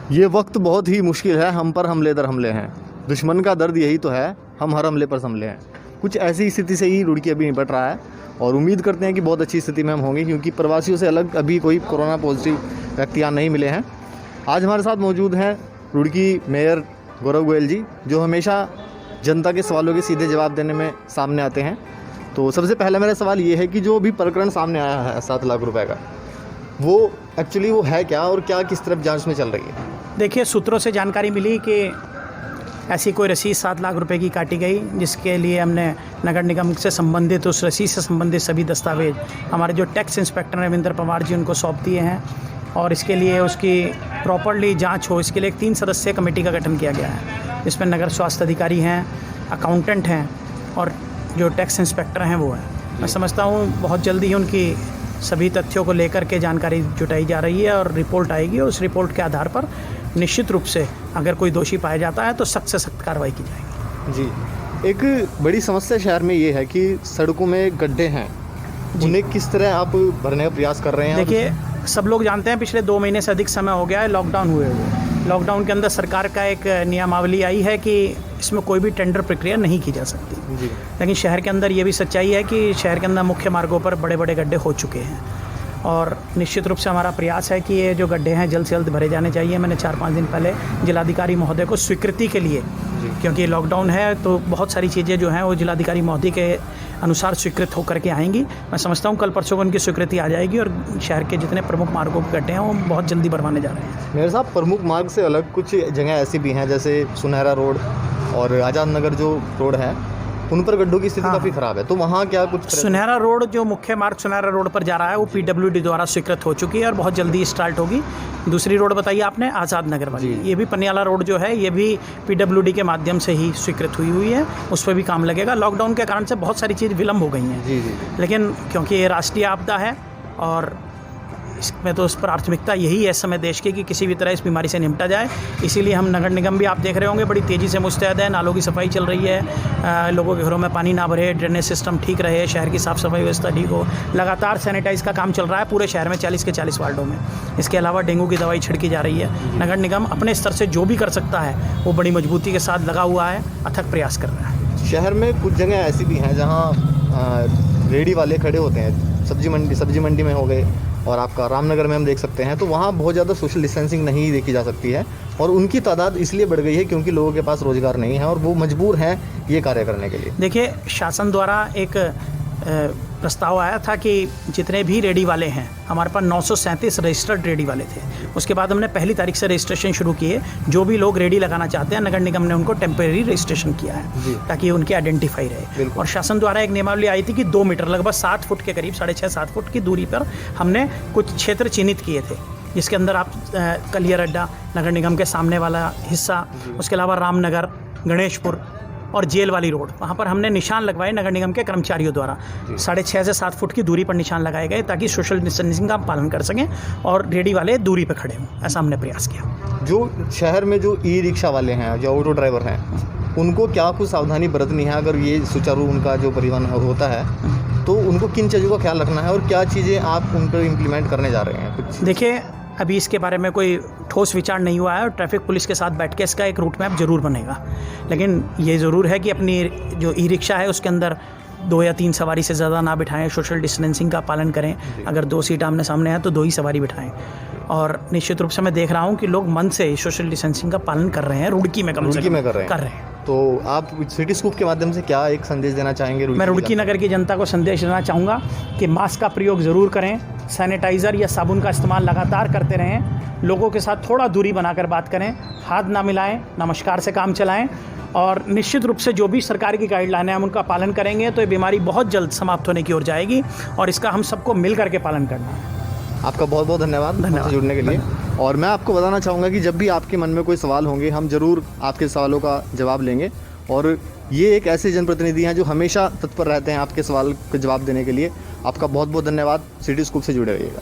ये वक्त बहुत ही मुश्किल है, हम पर हमले दर हमले हैं। दुश्मन का दर्द यही तो है, हम हर हमले पर संभले हैं। कुछ ऐसी स्थिति से ही रुड़की अभी निपट रहा है और उम्मीद करते हैं कि बहुत अच्छी स्थिति में हम होंगे, क्योंकि प्रवासियों से अलग अभी कोई कोरोना पॉजिटिव व्यक्ति यहाँ नहीं मिले हैं। आज हमारे साथ मौजूद हैं रुड़की मेयर गौरव गोयल जी, जो हमेशा जनता के सवालों के सीधे जवाब देने में सामने आते हैं। तो सबसे पहला मेरा सवाल ये है कि जो अभी प्रकरण सामने आया है 7 लाख रुपए का, वो एक्चुअली वो है क्या और क्या किस तरफ जांच में चल रही है? देखिए, सूत्रों से जानकारी मिली कि ऐसी कोई रसीद 7 लाख रुपए की काटी गई, जिसके लिए हमने नगर निगम से संबंधित उस रसीद से संबंधित सभी दस्तावेज हमारे जो टैक्स इंस्पेक्टर रविंद्र पवार जी उनको सौंप दिए हैं और इसके लिए उसकी प्रॉपर्ली जांच हो, इसके लिए एक 3 सदस्यीय कमेटी का गठन किया गया है, जिसमें नगर स्वास्थ्य अधिकारी हैं, अकाउंटेंट हैं और जो टैक्स इंस्पेक्टर हैं वो हैं। मैं समझता हूँ बहुत जल्दी ही उनकी सभी तथ्यों को लेकर के जानकारी जुटाई जा रही है और रिपोर्ट आएगी और उस रिपोर्ट के आधार पर निश्चित रूप से अगर कोई दोषी पाया जाता है तो सख्त से सख्त कार्रवाई की जाएगी। जी, एक बड़ी समस्या शहर में ये है कि सड़कों में गड्ढे हैं, उन्हें किस तरह आप भरने का प्रयास कर रहे हैं? देखिए, सब लोग जानते हैं पिछले 2 महीने से अधिक समय हो गया है लॉकडाउन हुए हुए। लॉकडाउन के अंदर सरकार का एक नियमावली आई है कि इसमें कोई भी टेंडर प्रक्रिया नहीं की जा सकती जी। लेकिन शहर के अंदर ये भी सच्चाई है कि शहर के अंदर मुख्य मार्गों पर बड़े बड़े गड्ढे हो चुके हैं और निश्चित रूप से हमारा प्रयास है कि ये जो गड्ढे हैं जल्द से जल्द भरे जाने चाहिए। मैंने 4-5 दिन पहले जिलाधिकारी महोदय को स्वीकृति के लिए, क्योंकि लॉकडाउन है तो बहुत सारी चीज़ें जो हैं वो जिलाधिकारी महोदय के अनुसार स्वीकृत होकर के आएंगी। मैं समझता हूँ कल परसों को उनकी स्वीकृति आ जाएगी और शहर के जितने प्रमुख मार्गों के गड्ढे हैं वो बहुत जल्दी भरवाने जा रहे हैं। मेरे साहब, प्रमुख मार्ग से अलग कुछ जगह ऐसी भी हैं, जैसे सुनहरा रोड और आज़ाद नगर जो रोड है, उन पर गड्ढों की स्थिति काफ़ी ख़राब है, तो वहाँ क्या कुछ? सुनहरा रोड, जो मुख्य मार्ग सुनहरा रोड पर जा रहा है, वो PWD द्वारा स्वीकृत हो चुकी है और बहुत जल्दी स्टार्ट होगी। दूसरी रोड बताइए आपने, आज़ाद नगर वाली, ये भी पनियाला रोड जो है ये भी PWD के माध्यम से ही स्वीकृत हुई है, उस पर भी काम लगेगा। लॉकडाउन के कारण से बहुत सारी चीज़ विलम्ब हो गई हैं। जी जी। लेकिन क्योंकि ये राष्ट्रीय आपदा है और इसमें तो उस प्राथमिकता यही है इस समय देश की कि किसी भी तरह इस बीमारी से निपटा जाए, इसीलिए हम नगर निगम भी आप देख रहे होंगे बड़ी तेज़ी से मुस्तैद है। नालों की सफाई चल रही है, लोगों के घरों में पानी ना भरे, ड्रेनेज सिस्टम ठीक रहे, शहर की साफ़ सफाई व्यवस्था ठीक हो। लगातार सैनिटाइज का काम चल रहा है पूरे शहर में 40 के 40 वार्डों में। इसके अलावा डेंगू की दवाई छिड़की जा रही है। नगर निगम अपने स्तर से जो भी कर सकता है वो बड़ी मजबूती के साथ लगा हुआ है, अथक प्रयास कर रहा है। शहर में कुछ जगह ऐसी भी हैं जहाँ रेडी वाले खड़े होते हैं, सब्जी मंडी में हो गए और आपका रामनगर में हम देख सकते हैं, तो वहाँ बहुत ज़्यादा सोशल डिस्टेंसिंग नहीं देखी जा सकती है और उनकी तादाद इसलिए बढ़ गई है क्योंकि लोगों के पास रोज़गार नहीं है और वो मजबूर हैं ये कार्य करने के लिए। देखिए, शासन द्वारा एक प्रस्ताव आया था कि जितने भी रेडी वाले हैं, हमारे पास 937 रजिस्टर्ड रेडी वाले थे। उसके बाद हमने 1 तारीख से रजिस्ट्रेशन शुरू किए। जो भी लोग रेडी लगाना चाहते हैं, नगर निगम ने उनको टेम्परेरी रजिस्ट्रेशन किया है ताकि उनकी आइडेंटिफाई रहे। और शासन द्वारा एक नियमावली आई थी कि 2 मीटर, लगभग 7 फुट के करीब, 6.5-7 फुट की दूरी पर हमने कुछ क्षेत्र चिन्हित किए थे, जिसके अंदर आप कलियर अड्डा, नगर निगम के सामने वाला हिस्सा, उसके अलावा रामनगर, गणेशपुर और जेल वाली रोड, वहाँ पर हमने निशान लगवाए नगर निगम के कर्मचारियों द्वारा। 6.5 से 7 फुट की दूरी पर निशान लगाए गए ताकि सोशल डिस्टेंसिंग का पालन कर सकें और रेडी वाले दूरी पर खड़े हों, ऐसा हमने प्रयास किया। जो शहर में जो ई-रिक्शा वाले हैं, जो ऑटो ड्राइवर हैं, उनको क्या कुछ सावधानी बरतनी है अगर ये सुचारू उनका जो परिवहन होता है, तो उनको किन चीज़ों का ख्याल रखना है और क्या चीज़ें आप उन पर इम्प्लीमेंट करने जा रहे हैं? कुछ देखिए, अभी इसके बारे में कोई ठोस विचार नहीं हुआ है और ट्रैफिक पुलिस के साथ बैठ के इसका एक रूट मैप जरूर बनेगा। लेकिन ये ज़रूर है कि अपनी जो ई-रिक्शा है उसके अंदर 2 या 3 सवारी से ज़्यादा ना बिठाएं, सोशल डिस्टेंसिंग का पालन करें। अगर 2 सीट आमने सामने हैं तो 2 ही सवारी बिठाएं और निश्चित रूप से मैं देख रहा हूँ कि लोग मन से सोशल डिस्टेंसिंग का पालन कर रहे हैं। रुड़की में कर रहे हैं। तो आप सिटी स्कूप के माध्यम से क्या एक संदेश देना चाहेंगे? मैं रुड़की नगर की जनता को संदेश देना चाहूँगा कि मास्क का प्रयोग ज़रूर करें, सैनिटाइज़र या साबुन का इस्तेमाल लगातार करते रहें, लोगों के साथ थोड़ा दूरी बनाकर बात करें, हाथ ना मिलाएं, नमस्कार से काम चलाएं और निश्चित रूप से जो भी सरकार की गाइडलाइन है हम उनका पालन करेंगे तो ये बीमारी बहुत जल्द समाप्त होने की ओर जाएगी और इसका हम सबको मिल करके पालन करना है। आपका बहुत बहुत धन्यवाद जुड़ने के लिए। और मैं आपको बताना चाहूँगा कि जब भी आपके मन में कोई सवाल होंगे, हम ज़रूर आपके सवालों का जवाब लेंगे और ये एक ऐसे जनप्रतिनिधि हैं जो हमेशा तत्पर रहते हैं आपके सवाल का जवाब देने के लिए। आपका बहुत बहुत धन्यवाद। सिटी स्कूप से जुड़े रहिएगा।